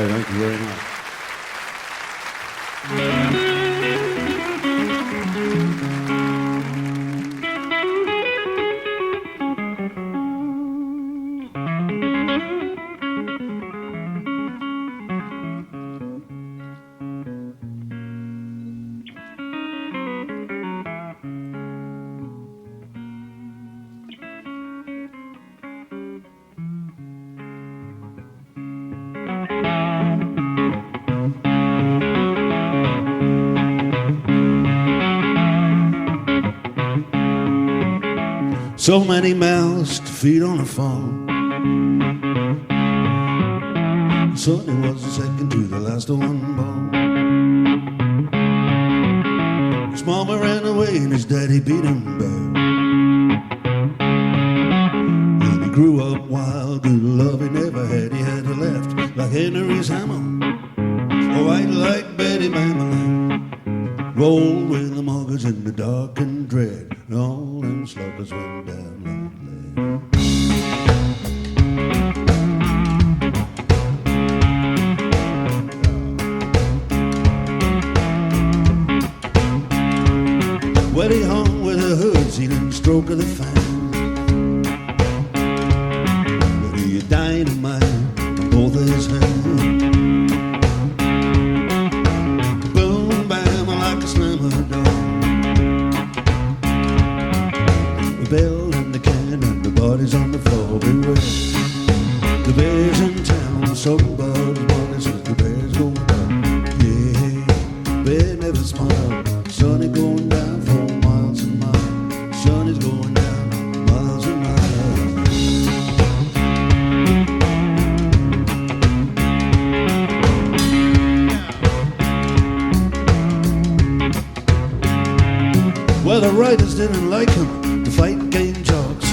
Okay, thank you very much. So many mouths to feed on a farm. Sonny was the second to the last one born. His mama ran away and his daddy beat him bad. And he grew up wild, good love he never had. He had a left like Henry's hammer, a white like Betty Mamelin. Rolled with the muggers in the dark and dread. And all them sluggers went down like lead. Well, he hung with the hoods, he didn't stroke of the fan. But he had dynamite in both of his hands. Boom, bam, like a slammer door. The bell and the can and the bodies on the floor. Beware, the bears in town. Somebody's body says the bears going down. Yeah, bear never smile. Sonny going down for miles and miles. Sonny's going down miles and miles. Well, the writers didn't like him. The fight game jocks.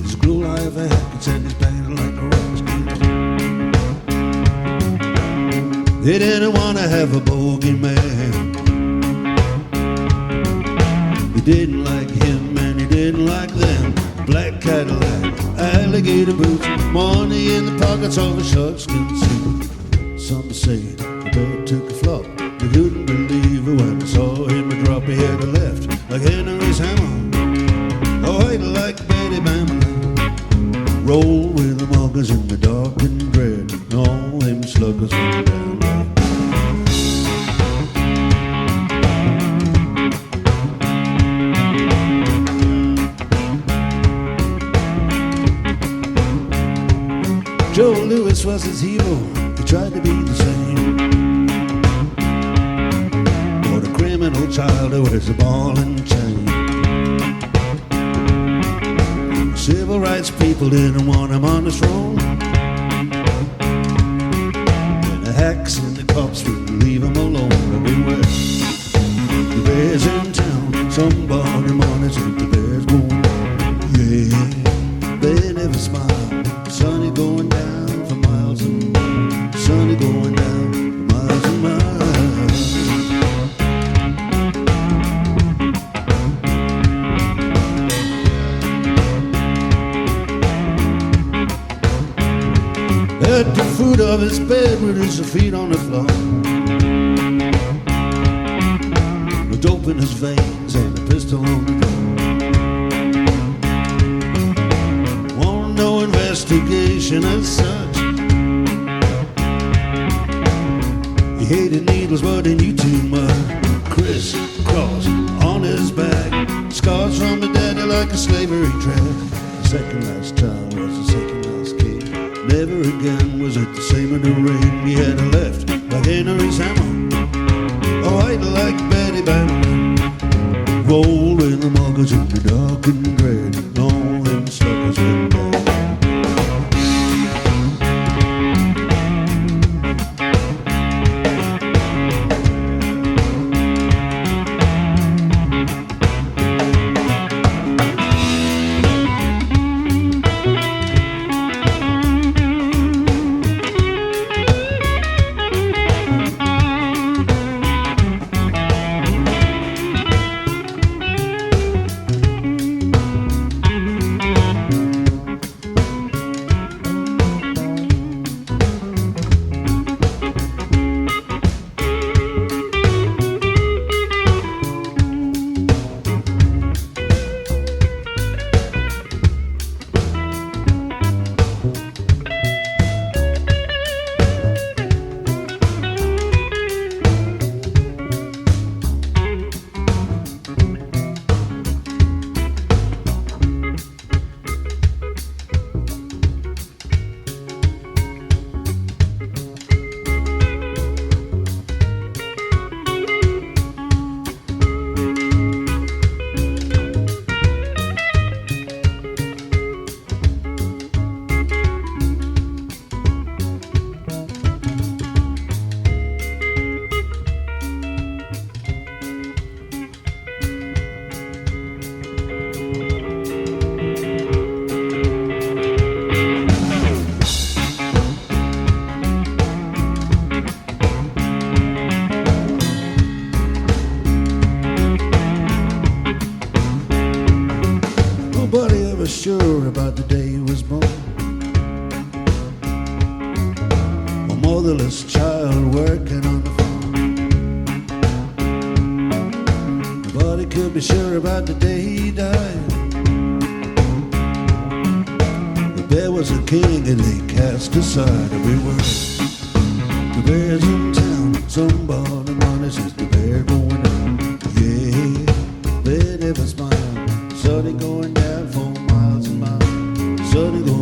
His glue life hackets and his painted like a rock skin. They didn't want to have a bogeyman. They didn't like him and he didn't like them. Black Cadillac, alligator boots, money in the pockets of a sharkskin suit. Some say the bird took a flop. They couldn't believe it when they saw him drop. He had a left like Henry's hammer, a white like Betty Mamelin. Roll with the muggers in the dark and dread. And all them sluggers went down like Joe Louis was his hero. He tried to be the same. For the criminal child who wears a ball and chain. Civil rights people didn't want him on the throne. And the hacks and the cops wouldn't leave him alone. But beware, the bears in town. Somebody monitors the bears going down. Yeah, they never smile. Sonny going down for miles and miles. Sonny going down for miles and miles. At the foot of his bed with his feet on the floor, with dope in his veins and a pistol on the door. No investigation as such. He hated needles but he knew too much. Criss-cross on his back, scars from the daddy like a slavery track. The second last child was the second last kid. Never again was it the same in the rain. He had a left like Henry's hammer, a white like Betty Mamelin. Rolled in the muggers in the dark and dread. And all them suckers went down. never sure about the day he was born. A motherless child working on the farm. Nobody could be sure about the day he died. But there was a king and they cast aside every word. The bear's in town, somebody money says the bear going down. Yeah, they never smile. Sunny going down for miles and miles. Sunny going